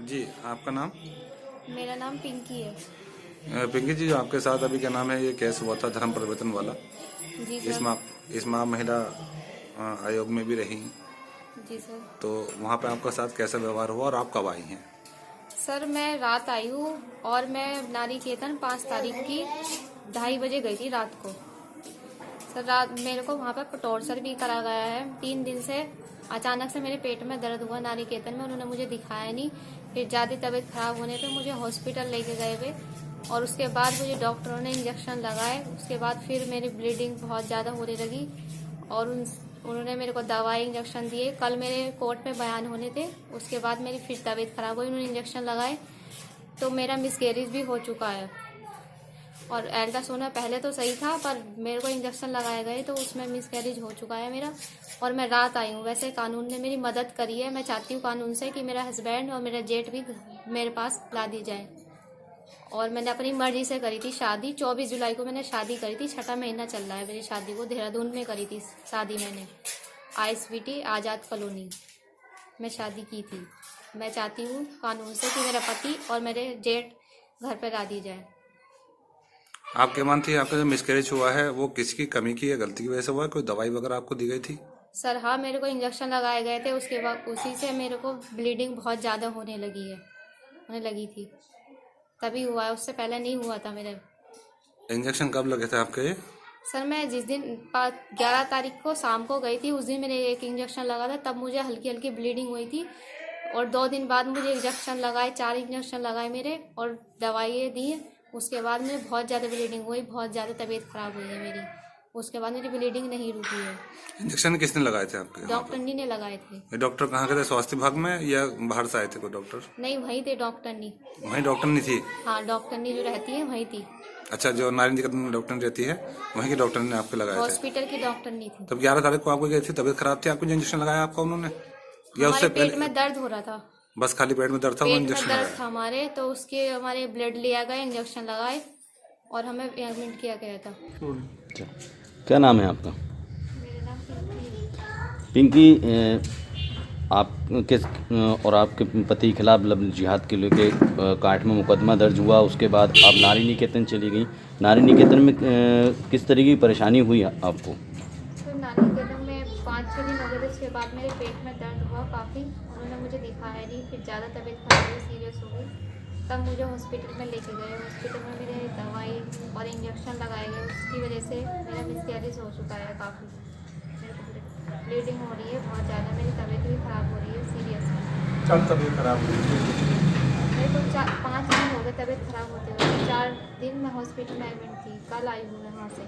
जी, आपका नाम? मेरा नाम पिंकी है। पिंकी जी, जो आपके साथ अभी क्या नाम है ये केस हुआ था धर्म परिवर्तन वाला, जी इस सर। माह इस माह महिला आयोग में भी रही, जी सर। तो वहाँ पे आपका साथ कैसा व्यवहार हुआ और आप कब आई हैं? सर मैं रात आई हूँ और मैं नारी केतन 5 तारीख की 2:30 बजे गई थी रात को। सर रात मेरे को वहाँ पर टॉर्चर भी करा गया है 3 दिन से। अचानक से मेरे पेट में दर्द हुआ नारी केतन में, उन्होंने मुझे दिखाया नहीं। फिर ज़्यादा तबीयत खराब होने पे मुझे हॉस्पिटल लेके गए वे और उसके बाद मुझे डॉक्टरों ने इंजेक्शन लगाए। उसके बाद फिर मेरी ब्लीडिंग बहुत ज़्यादा होने लगी और उन्होंने मेरे को दवाई इंजेक्शन दिए। कल मेरे कोर्ट में बयान होने थे, उसके बाद मेरी फिर तबीयत खराब हुई, उन्होंने इंजेक्शन लगाए तो मेरा मिसकैरेज भी हो चुका है। और अल्ट्रासाउंड पहले तो सही था पर मेरे को इंजेक्शन लगाए गए तो उसमें मिसकैरेज हो चुका है मेरा। और मैं रात आई हूँ। वैसे कानून ने मेरी मदद करी है, मैं चाहती हूँ कानून से कि मेरा हस्बैंड और मेरा जेठ भी मेरे पास ला दी जाए। और मैंने अपनी मर्जी से करी थी शादी। 24 जुलाई को मैंने शादी करी थी, 6ठा महीना चल रहा है मेरी शादी को। देहरादून में करी थी शादी मैंने, ISBT आज़ाद कॉलोनी में शादी की थी। मैं चाहती हूँ कानून से कि मेरा पति और मेरे जेठ घर पर ला दी जाए। आपके मानती है आपका जो मिसकैरेज हुआ है वो किसकी कमी की या गलती की वजह से हुआ है? कोई दवाई वगैरह आपको दी गई थी? सर हाँ, मेरे को इंजेक्शन लगाए गए थे, उसके बाद उसी से मेरे को ब्लीडिंग बहुत ज़्यादा होने लगी थी, तभी हुआ है, उससे पहले नहीं हुआ था मेरे। इंजेक्शन कब लगे थे आपके ये? सर मैं जिस दिन 11 तारीख को शाम को गई थी उस दिन मैंने एक इंजेक्शन लगा था, तब मुझे हल्की हल्की ब्लीडिंग हुई थी। और 2 दिन बाद मुझे इंजेक्शन लगाए, 4 इंजेक्शन लगाए मेरे और दवाइयाँ दी। उसके बाद मुझे बहुत ज़्यादा ब्लीडिंग हुई, बहुत ज़्यादा तबीयत ख़राब हुई है मेरी। उसके बाद मेरी ब्लीडिंग नहीं रुकी है। इंजेक्शन किसने लगाए थे आपके यहाँ डॉक्टर ने लगाए थे। पे? ये डॉक्टर कहाँ के थे, स्वास्थ्य विभाग में या बाहर से आए थे कोई डॉक्टर? नहीं, वहीं थे डॉक्टर ने। वहीं डॉक्टर नहीं थी? हाँ, डॉक्टर ने जो रहती है वहीं थी। अच्छा, जो नारायण जी डॉक्टर रहती है वहीं के डॉक्टर ने आपके लगाए थे? हॉस्पिटल की डॉक्टर नहीं थी। तब 11 तारीख को आपको गई थी, तबीयत खराब थी, आपको जो इंजेक्शन लगाया आपका उन्होंने या हमारे उससे पेट पहले? में दर्द हो रहा था, बस खाली पेट में दर्द था, उन्होंने पेट में इंजेक्शन दर्द लगाया? था हमारे, तो उसके हमारे ब्लड लिया गया, इंजेक्शन लगाए और हमें एडमिट किया गया था। अच्छा, क्या नाम है आपका? मेरा नाम पिंकी। आप किस और आपके पति के खिलाफ लव जिहाद के लेके काट में मुकदमा दर्ज हुआ, उसके बाद आप नारी निकेतन चली गई। नारी निकेतन में किस तरीके की परेशानी हुई आपको? तो नानी केतन में 5-6 दिन हो गए थे, उसके बाद मेरे पेट में दर्द हुआ काफ़ी। उन्होंने मुझे दिखाया नहीं, फिर ज़्यादा तबीयत खराब हुई, सीरियस हो गई, तब मुझे हॉस्पिटल में लेके गए। हॉस्पिटल में मेरे दवाई और इंजेक्शन लगाए गए, उसकी वजह से मेरा मिसकैरेज हो चुका है काफ़ी। मेरे को ब्लीडिंग हो रही है बहुत ज़्यादा, मेरी तबीयत भी ख़राब हो रही है सीरियस। कब तबीयत खराब हुई? मेरे को 5 दिन हो गए तबीयत खराब होते हुए। 4 दिन मैं हॉस्पिटल में एडमिट थी, कल आई हूँ मैं वहाँ से।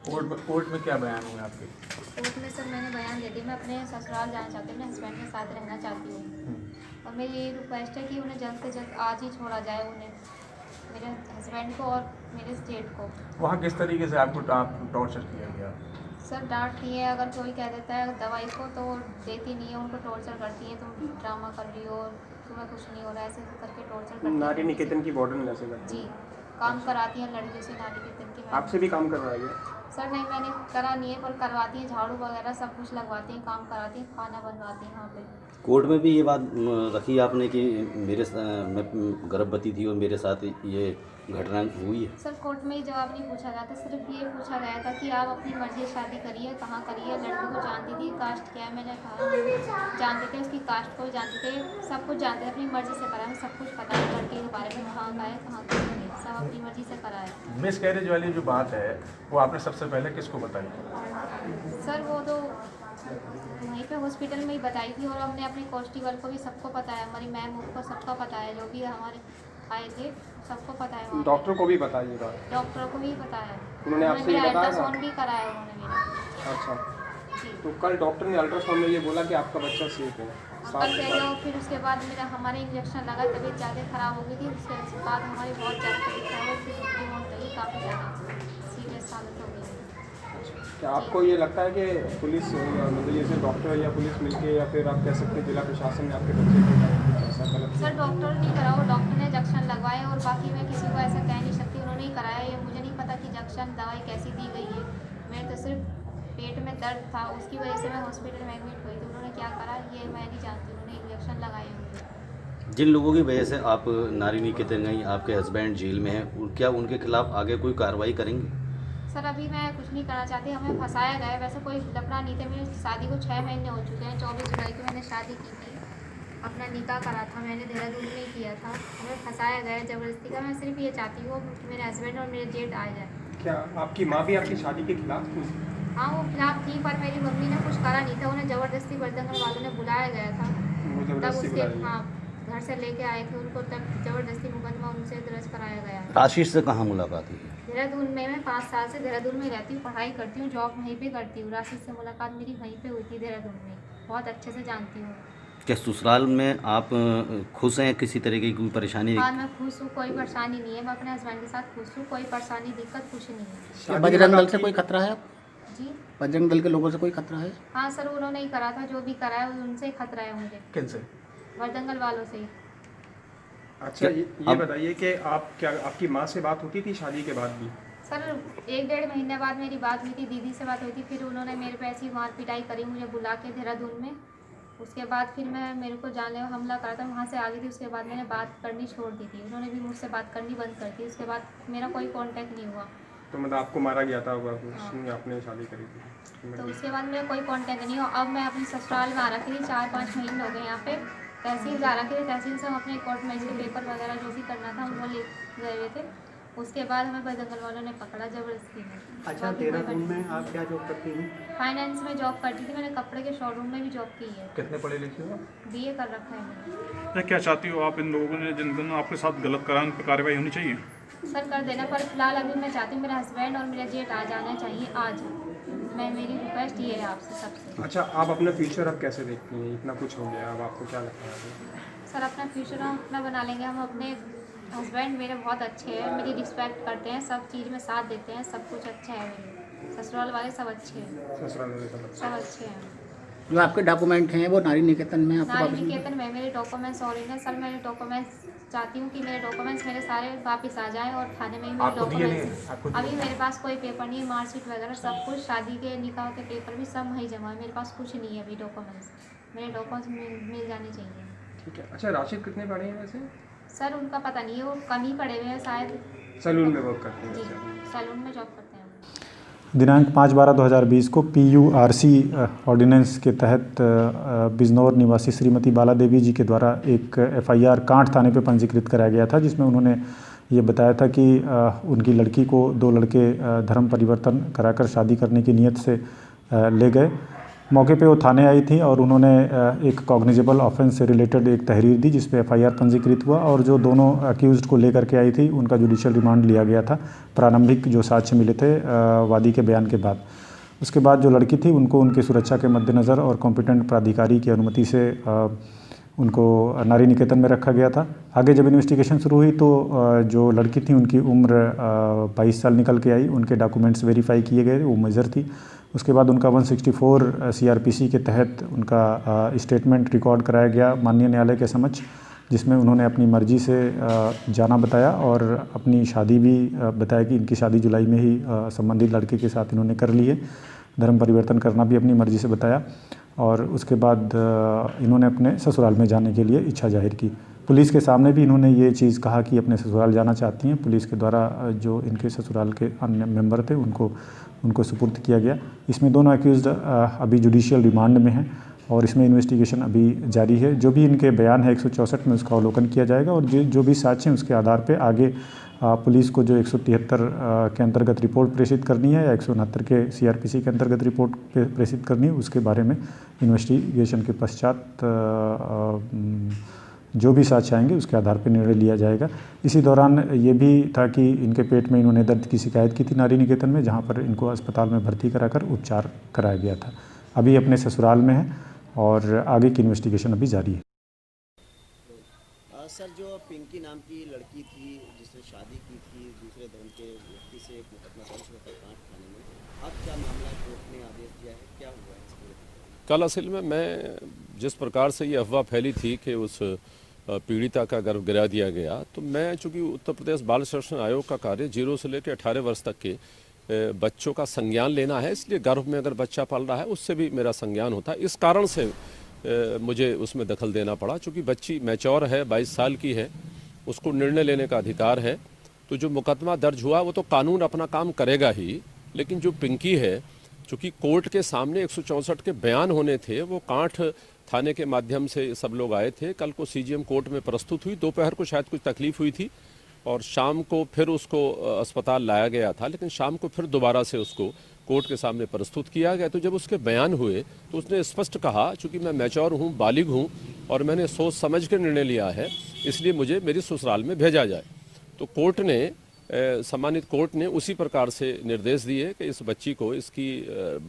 कोर्ट में क्या बयान हुए आपके? कोर्ट में सर मैंने बयान दे दिया, मैं अपने ससुराल जाना चाहती हूँ, अपने हस्बैंड के साथ रहना चाहती हूँ। और मेरी यही रिक्वेस्ट है कि उन्हें जल्द से जल्द आज ही छोड़ा जाए, उन्हें, मेरे हस्बैंड को और मेरे जेठ को। वहाँ किस तरीके से आपको टॉर्चर किया गया? सर डांटती है, अगर कोई कह देता है दवाई को तो देती नहीं है, उनको टॉर्चर करती है, तुम ड्रामा कर रही हो, तुम्हें कुछ नहीं हो रहा है, ऐसे करके टॉर्चर करती है। नारी निकेतन की वार्डन ऐसे करती जी, काम कराती हैं लड़कियों से नारी निकेतन की। आपसे भी काम करवाया गया? सर नहीं, मैंने करा नहीं है, पर करवाती हैं, झाड़ू वगैरह सब कुछ लगवाती हैं, काम कराती हैं, खाना बनवाती हैं वहाँ पे। कोर्ट में भी ये बात रखी आपने कि मैं गर्भवती थी और मेरे साथ ये घटना हुई है? सर कोर्ट में जवाब नहीं पूछा गया था, सिर्फ ये पूछा गया था कि आप अपनी मर्जी से शादी करिए, कहाँ करिए, लड़की को जानती थी, कास्ट क्या है, मैंने कहा जानते थे, उसकी कास्ट को भी जानते थे, सब कुछ जानते थे, अपनी मर्जी से करा है, सब कुछ पता है लड़की के बारे में, कहाँ का है, कहाँ का नहीं, सब अपनी मर्जी से करा है। मिसकैरेज वाली जो बात है वो आपने सबसे पहले किसको बताई? सर वो तो वहीं पे हॉस्पिटल में ही बताई थी, और हमने अपने कॉन्स्टेबल को भी सबको पता है, हमारी मैम को सबका पता है, जो भी हमारे आए थे सबको पता है। डॉक्टर को भी बताइएगा? डॉक्टरों को भी पता है, उन्होंने आपसे ये बताया था? अल्ट्रासाउंड भी कराया उन्होंने मेरा। अच्छा, जी, तो कल डॉक्टर ने अल्ट्रासाउंड में ये बोला कि आपका बच्चा सेफ है? कल कह रहे हो, फिर उसके बाद मेरा हमारे इंजेक्शन लगा, तबीयत ज़्यादा ख़राब हो गई थी, उसके बाद हमारी बहुत ज़्यादा तबीयत खराब हो गई, फिर मौत लगी, काफ़ी ज़्यादा सीरियस हालत हो गई। क्या आपको ये लगता है कि पुलिस मतलब जैसे डॉक्टर या पुलिस मिलके या फिर आप कह सकते हैं जिला प्रशासन ने आपके बच्चे को ऐसा गलत? सर डॉक्टर नहीं करा, वो डॉक्टर ने इंजेक्शन लगवाए, और बाकी मैं किसी को ऐसा कह नहीं सकती, उन्होंने ही कराया। ये मुझे नहीं पता कि इंजेक्शन दवाई कैसी दी गई है, मैं तो सिर्फ पेट में दर्द था, उसकी वजह से मैं हॉस्पिटल में एडमिट हुई थी, उन्होंने क्या करा ये मैं नहीं जानती, उन्होंने इंजेक्शन लगाए होंगे। जिन लोगों की वजह से आप नारी निकेतन गई, आपके हस्बैंड जेल में हैं, क्या उनके खिलाफ आगे कोई कार्रवाई करेंगे? सर अभी मैं कुछ नहीं करना चाहती, हमें फंसाया गया है। वैसे कोई लफड़ा नहीं था, मेरी शादी को 6 महीने हो चुके हैं। 24 जुलाई को मैंने शादी की थी, अपना निकाह करा था मैंने, देहरादून में ही किया था। हमें फंसाया गया है ज़बरदस्ती का। मैं सिर्फ ये चाहती हूँ कि मेरे हस्बैंड और मेरे जेठ आ जाए। क्या आपकी माँ भी आपकी शादी के खिलाफ थी? हाँ वो खिलाफ थी, पर मेरी मम्मी ने कुछ करा नहीं था। उन्हें ज़बरदस्ती वर्दंगल वालों ने बुलाया गया था, वो तब जबरदस्ती उसके बुलाई? हाँ घर से लेके आए थे उनको, तब ज़बरदस्ती मुकदमा उनसे दर्ज कराया गया। आशीष से कहाँ मुलाकात हुई? देहरादून में मैं 5 साल से देहरादून में रहती हूँ, पढ़ाई करती हूँ, जॉब वहीं पे करती हूँ। राशिद से मुलाकात मेरी वहीं पे हुई थी देहरादून में, बहुत अच्छे से जानती हूँ। क्या ससुराल में आप खुश हैं? किसी तरह की कोई परेशानी? हाँ मैं खुश हूँ, कोई परेशानी नहीं है। मैं अपने हस्बैंड के साथ खुश हूँ, कोई परेशानी दिक्कत कुछ नहीं है। शादी बजरंग दल के से बाद कोई खतरा है? जी बजरंग दल के लोगों से कोई खतरा है? हाँ सर, उन्होंने ही करा था, जो भी करा है उनसे ही खतरा है मुझे, किनसे? वर्दंगल वालों से ही। अच्छा ये बताइए कि आप क्या आपकी माँ से बात होती थी शादी के बाद भी? सर 1-1.5 महीने बाद मेरी बात हुई थी, दीदी से बात हुई थी। फिर उन्होंने मेरे पे ऐसी मार पिटाई करी मुझे बुला के देहरादून में। उसके बाद फिर मेरे को जानलेवा हमला करा था, वहाँ से आ गई थी। उसके बाद मैंने बात करनी छोड़ दी थी, उन्होंने भी मुझसे बात करनी बंद कर दी। उसके बाद मेरा कोई कांटेक्ट नहीं हुआ। तो मतलब आपको मारा गया था आपने शादी करी थी? तो उसके बाद मेरा कोई कांटेक्ट नहीं हुआ। अब मैं अपनी ससुराल में आ रखी थी, 4-5 महीने हो गए यहाँ पे। तहसील जा रखे थे, तहसील से हम अपने कोर्ट में इसके पेपर वगैरह जो भी करना था वो ले गए हुए थे। उसके बाद हमें बजरंगल वालों ने पकड़ा ज़बरदस्ती में। अच्छा, देहरादून में आप क्या जॉब करती हैं? फाइनेंस में जॉब करती थी, मैंने कपड़े के शोरूम में भी जॉब की है। कितने पढ़े लिखे हो? BA कर रखा है मैंने। मैं क्या चाहती हो आप इन लोगों ने जिन आपके साथ गलत करा उन पर कार्रवाई होनी चाहिए? सर कर देना, पर फिलहाल अभी मैं चाहती हूँ मेरे हस्बैंड और मेरा जेठ आ जाना चाहिए आज। मेरी रिक्वेस्ट ये है आपसे सबसे। अच्छा आप अपना फ्यूचर अब कैसे देखती हैं? इतना कुछ हो गया, अब आपको क्या लगता है? सर अपना फ्यूचर हम अपना बना लेंगे। हम अपने हस्बैंड मेरे बहुत अच्छे हैं, मेरी रिस्पेक्ट करते हैं, सब चीज़ में साथ देते हैं, सब कुछ अच्छा है। मेरे ससुराल वाले सब अच्छे हैं, ससुराल में सब अच्छे हैं। जो आपके डॉक्यूमेंट हैं वो नारी निकेतन में आपको नारी वापस मिले? निकेतन में मेरे डॉक्यूमेंट्स ओरिजिनल सर, मेरे डॉक्यूमेंट्स चाहती हूँ कि मेरे डॉक्यूमेंट्स मेरे सारे वापस आ जाएं और थाने में ही मेरे डॉक्यूमेंट्स। अभी मेरे पास कोई पेपर नहीं है, मार्कशीट वगैरह सब कुछ, शादी के निकाह के पेपर भी सब वहीं जमा है। मेरे पास कुछ नहीं है अभी डॉक्यूमेंट्स। मेरे डॉक्यूमेंट्स मिल जाने चाहिए। ठीक है। अच्छा राशिद कितने पढ़े हैं वैसे? सर उनका पता नहीं है, वो कम ही पढ़े हुए हैं शायद। सैलून में वर्क करते हैं? जी अच्छा। सैलून में जॉब करते हैं। दिनांक 5/12/2020 को PURC ऑर्डिनेंस के तहत बिजनौर निवासी श्रीमती बाला देवी जी के द्वारा एक FIR कांठ थाने पे पंजीकृत कराया गया था, जिसमें उन्होंने ये बताया था कि उनकी लड़की को 2 लड़के धर्म परिवर्तन कराकर शादी करने की नीयत से ले गए। मौके पे वो थाने आई थी और उन्होंने एक कॉग्निजेबल ऑफेंस से रिलेटेड एक तहरीर दी, जिस पे FIR पंजीकृत हुआ और जो दोनों अक्यूज़्ड को लेकर के आई थी उनका जुडिशियल रिमांड लिया गया था प्रारंभिक जो साक्ष्य मिले थे वादी के बयान के बाद। उसके बाद जो लड़की थी उनको उनकी सुरक्षा के मद्देनज़र और कॉम्पिटेंट प्राधिकारी की अनुमति से उनको नारी निकेतन में रखा गया था। आगे जब इन्वेस्टिगेशन शुरू हुई तो जो लड़की थी उनकी उम्र 22 साल निकल के आई, उनके डॉक्यूमेंट्स वेरीफाई किए गए, वो मेजर थी। उसके बाद उनका 164 CRPC के तहत उनका स्टेटमेंट रिकॉर्ड कराया गया माननीय न्यायालय के समक्ष, जिसमें उन्होंने अपनी मर्जी से जाना बताया और अपनी शादी भी बताया कि इनकी शादी जुलाई में ही संबंधित लड़के के साथ इन्होंने कर ली है। धर्म परिवर्तन करना भी अपनी मर्जी से बताया और उसके बाद इन्होंने अपने ससुराल में जाने के लिए इच्छा जाहिर की। पुलिस के सामने भी इन्होंने ये चीज़ कहा कि अपने ससुराल जाना चाहती हैं। पुलिस के द्वारा जो इनके ससुराल के अन्य मेंबर थे उनको सुपुर्द किया गया। इसमें दोनों अक्यूज़्ड अभी जुडिशियल रिमांड में हैं और इसमें इन्वेस्टिगेशन अभी जारी है। जो भी इनके बयान है 164 में उसका अवलोकन किया जाएगा और जो भी साक्ष्य हैं उसके आधार पे आगे पुलिस को जो 173 के अंतर्गत रिपोर्ट प्रेषित करनी है या 169 के CRPC के अंतर्गत रिपोर्ट प्रेषित करनी है, उसके बारे में इन्वेस्टिगेशन के पश्चात जो भी साक्ष्य आएंगे उसके आधार पर निर्णय लिया जाएगा। इसी दौरान ये भी था कि इनके पेट में इन्होंने दर्द की शिकायत की थी नारी निकेतन में, जहाँ पर इनको अस्पताल में भर्ती कराकर उपचार कराया गया था। अभी अपने ससुराल में है और आगे की इन्वेस्टिगेशन अभी जारी है। सर जो पिंकी नाम की लड़की थी जिसने शादी की थी दूसरे धर्म के व्यक्ति से, एक मुकदमा दर्ज हुआ था कांठ थाने में, अब क्या मामला कोर्ट ने आदेश दिया है, क्या हुआ है इसमें? कल असल में मैं जिस प्रकार से ये अफवाह फैली थी कि उस पीड़िता का गर्भ गिरा दिया गया, तो मैं चूँकि उत्तर प्रदेश बाल संरक्षण आयोग का कार्य 0 से लेकर 18 वर्ष तक के बच्चों का संज्ञान लेना है, इसलिए गर्भ में अगर बच्चा पल रहा है उससे भी मेरा संज्ञान होता है। इस कारण से मुझे उसमें दखल देना पड़ा, चूँकि बच्ची मैच्योर है, 22 साल की है, उसको निर्णय लेने का अधिकार है। तो जो मुकदमा दर्ज हुआ वो तो कानून अपना काम करेगा ही, लेकिन जो पिंकी है, चूँकि कोर्ट के सामने 164 के बयान होने थे, वो कांठ थाने के माध्यम से सब लोग आए थे। कल को सीजीएम कोर्ट में प्रस्तुत हुई, दोपहर को शायद कुछ तकलीफ हुई थी और शाम को फिर उसको अस्पताल लाया गया था, लेकिन शाम को फिर दोबारा से उसको कोर्ट के सामने प्रस्तुत किया गया। तो जब उसके बयान हुए तो उसने स्पष्ट कहा, चूँकि मैं मैच्योर हूँ, बालिग हूँ और मैंने सोच समझ के निर्णय लिया है, इसलिए मुझे मेरी ससुराल में भेजा जाए। तो कोर्ट ने सम्मानित कोर्ट ने उसी प्रकार से निर्देश दिए कि इस बच्ची को इसकी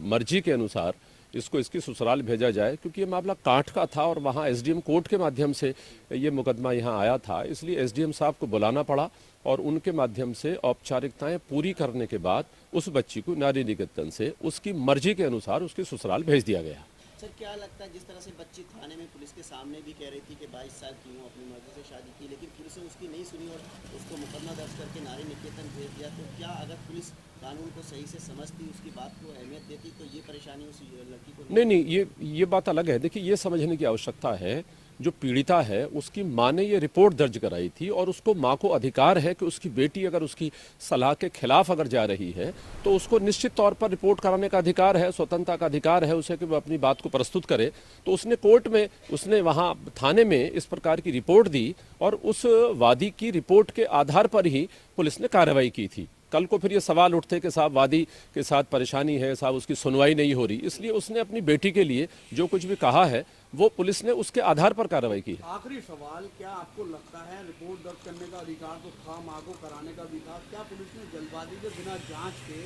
मर्जी के अनुसार इसको इसकी ससुराल भेजा जाए, क्योंकि ये मामला कांठ का था और वहाँ एसडीएम कोर्ट के माध्यम से ये मुकदमा यहाँ आया था, इसलिए एसडीएम साहब को बुलाना पड़ा और उनके माध्यम से औपचारिकताएं पूरी करने के बाद उस बच्ची को नारी निकेतन से उसकी मर्जी के अनुसार उसकी ससुराल भेज दिया गया। सर, क्या लगता है, जिस तरह से बच्ची थाने में पुलिस के सामने भी कह रही थी कि 22 साल की हूँ, अपनी मर्जी से शादी की, लेकिन पुलिस ने उसकी नहीं सुनी और उसको मुकदमा दर्ज करके नारी निकेतन भेज दिया, तो क्या अगर पुलिस कानून को सही से समझती, उसकी बात को अहमियत देती, तो ये परेशानी उस लड़की को नहीं, ये बात अलग है। देखिए, ये समझने की आवश्यकता है, जो पीड़िता है उसकी माँ ने ये रिपोर्ट दर्ज कराई थी और उसको माँ को अधिकार है कि उसकी बेटी अगर उसकी सलाह के खिलाफ अगर जा रही है तो उसको निश्चित तौर पर रिपोर्ट कराने का अधिकार है, स्वतंत्रता का अधिकार है उसे कि वो अपनी बात को प्रस्तुत करे। तो उसने कोर्ट में, उसने वहाँ थाने में इस प्रकार की रिपोर्ट दी और उस वादी की रिपोर्ट के आधार पर ही पुलिस ने कार्रवाई की थी। कल को फिर ये सवाल उठते कि साहब वादी के साथ परेशानी है, साहब उसकी सुनवाई नहीं हो रही, इसलिए उसने अपनी बेटी के लिए जो कुछ भी कहा है वो पुलिस ने उसके आधार पर कार्रवाई की है। आखिरी सवाल, क्या आपको लगता है रिपोर्ट दर्ज करने का अधिकार तो था, माँ को कराने का भी था, क्या पुलिस ने जल्दबाजी के बिना जांच के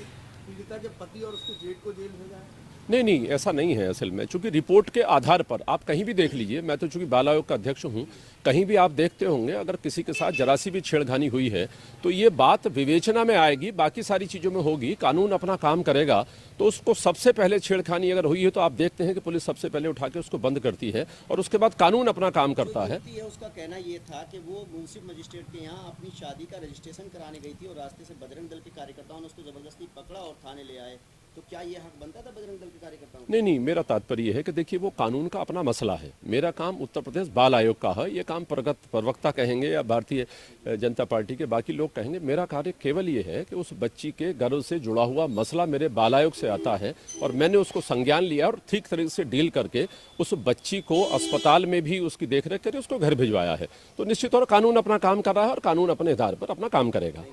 पीड़िता के पति और उसके जेठ को जेल भेजा है? नहीं, ऐसा नहीं है असल में, चूंकि रिपोर्ट के आधार पर आप कहीं भी देख लीजिए, मैं तो चूंकि बाल आयोग का अध्यक्ष हूं, कहीं भी आप देखते होंगे अगर किसी के साथ जरा सी भी छेड़खानी हुई है तो ये बात विवेचना में आएगी, बाकी सारी चीज़ों में होगी, कानून अपना काम करेगा। तो उसको सबसे पहले छेड़खानी अगर हुई है तो आप देखते हैं कि पुलिस सबसे पहले उठा के उसको बंद करती है और उसके बाद कानून अपना काम करता है। उसका कहना ये था कि वो मुंसिफ मजिस्ट्रेट के यहाँ अपनी शादी का रजिस्ट्रेशन कराने गई थी और रास्ते से बजरंग दल के कार्यकर्ताओं ने उसको जबरदस्ती पकड़ा और थाने ले आए, तो क्या ये हक बनता था बजरंग दल के कार्यकर्ताओं? नहीं, मेरा तात्पर्य है कि देखिए वो कानून का अपना मसला है, मेरा काम उत्तर प्रदेश बाल आयोग का है, ये काम प्रवक्ता कहेंगे या भारतीय जनता पार्टी के बाकी लोग कहेंगे, मेरा कार्य केवल ये है कि उस बच्ची के गर्भ से जुड़ा हुआ मसला मेरे बाल आयोग से आता है और मैंने उसको संज्ञान लिया और ठीक तरीके से डील करके उस बच्ची को अस्पताल में भी उसकी देखरेख करके उसको घर भिजवाया है। तो निश्चित तौर कानून अपना काम कर रहा है और कानून अपने आधार पर अपना काम करेगा।